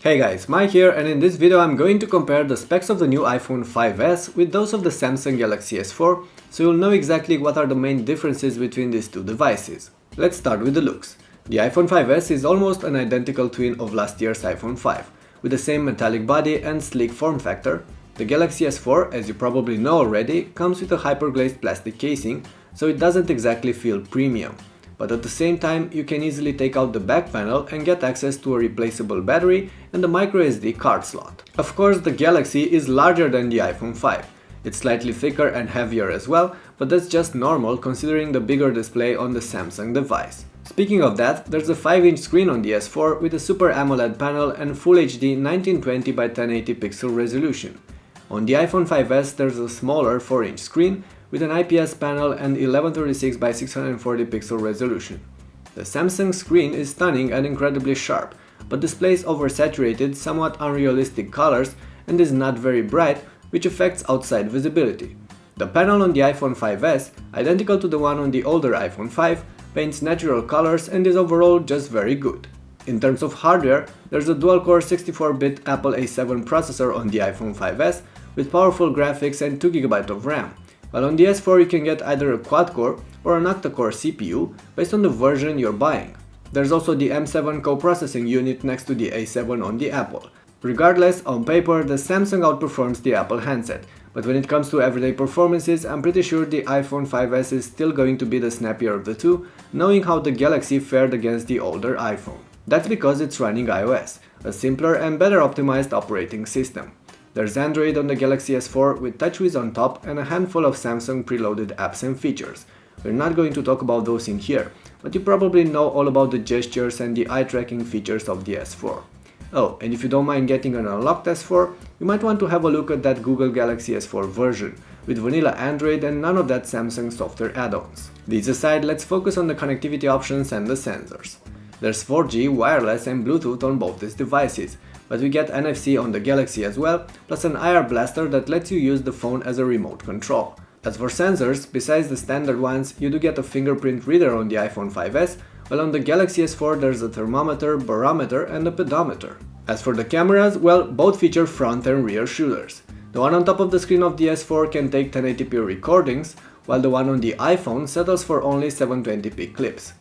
Hey guys, Mike here, and in this video I'm going to compare the specs of the new iPhone 5s with those of the Samsung Galaxy S4, so you'll know exactly what are the main differences between these two devices. Let's start with the looks. The iPhone 5s is almost an identical twin of last year's iPhone 5, with the same metallic body and sleek form factor. The Galaxy S4, as you probably know already, comes with a hyperglazed plastic casing, so it doesn't exactly feel premium. But at the same time, you can easily take out the back panel and get access to a replaceable battery and a microSD card slot. Of course, the Galaxy is larger than the iPhone 5. It's slightly thicker and heavier as well, but that's just normal considering the bigger display on the Samsung device. Speaking of that, there's a 5-inch screen on the S4 with a Super AMOLED panel and Full HD 1920 by 1080 pixel resolution. On the iPhone 5s, there's a smaller 4-inch screen with an IPS panel and 1136 by 640 pixel resolution. The Samsung screen is stunning and incredibly sharp, but displays oversaturated, somewhat unrealistic colors and is not very bright, which affects outside visibility. The panel on the iPhone 5s, identical to the one on the older iPhone 5, paints natural colors and is overall just very good. In terms of hardware, there's a dual-core 64-bit Apple A7 processor on the iPhone 5s with powerful graphics and 2GB of RAM. While on the S4 you can get either a quad-core or an octa-core CPU based on the version you're buying. There's also the M7 co-processing unit next to the A7 on the Apple. Regardless, on paper the Samsung outperforms the Apple handset, but when it comes to everyday performances, I'm pretty sure the iPhone 5s is still going to be the snappier of the two, knowing how the Galaxy fared against the older iPhone. That's because it's running iOS, a simpler and better optimized operating system. There's Android on the Galaxy S4 with TouchWiz on top and a handful of Samsung preloaded apps and features. We're not going to talk about those in here, but you probably know all about the gestures and the eye tracking features of the S4. Oh, and if you don't mind getting an unlocked S4, you might want to have a look at that Google Galaxy S4 version, with vanilla Android and none of that Samsung software add-ons. These aside, let's focus on the connectivity options and the sensors. There's 4G, wireless and Bluetooth on both these devices, but we get NFC on the Galaxy as well, plus an IR blaster that lets you use the phone as a remote control. As for sensors, besides the standard ones, you do get a fingerprint reader on the iPhone 5s, while on the Galaxy S4 there's a thermometer, barometer and a pedometer. As for the cameras, well, both feature front and rear shooters. The one on top of the screen of the S4 can take 1080p recordings, while the one on the iPhone settles for only 720p clips.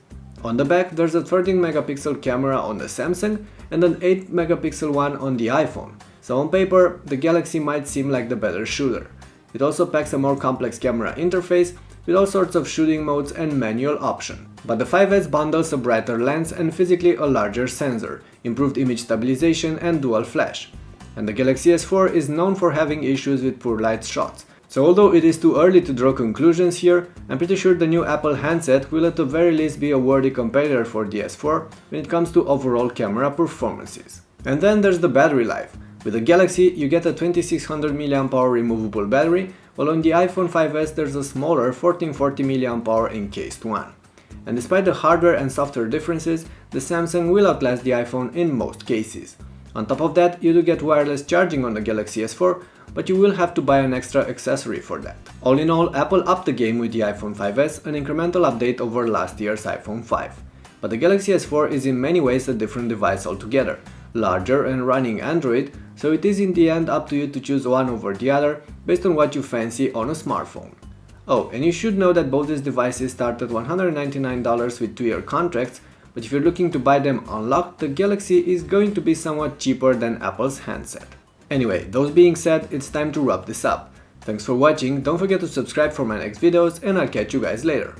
On the back, there's a 13-megapixel camera on the Samsung and an 8-megapixel one on the iPhone, so on paper, the Galaxy might seem like the better shooter. It also packs a more complex camera interface with all sorts of shooting modes and manual option. But the 5s bundles a brighter lens and physically a larger sensor, improved image stabilization and dual flash. And the Galaxy S4 is known for having issues with poor light shots. So although it is too early to draw conclusions here, I'm pretty sure the new Apple handset will at the very least be a worthy competitor for the S4 when it comes to overall camera performances. And then there's the battery life. With the Galaxy you get a 2600 mAh removable battery, while on the iPhone 5s there's a smaller 1440 mAh encased one. And despite the hardware and software differences, the Samsung will outlast the iPhone in most cases. On top of that, you do get wireless charging on the Galaxy S4, but you will have to buy an extra accessory for that. All in all, Apple upped the game with the iPhone 5s, an incremental update over last year's iPhone 5. But the Galaxy S4 is in many ways a different device altogether, larger and running Android, so it is in the end up to you to choose one over the other based on what you fancy on a smartphone. Oh, and you should know that both these devices start at $199 with 2-year contracts, but if you're looking to buy them unlocked, the Galaxy is going to be somewhat cheaper than Apple's handset. Anyway, those being said, it's time to wrap this up. Thanks for watching, don't forget to subscribe for my next videos and I'll catch you guys later.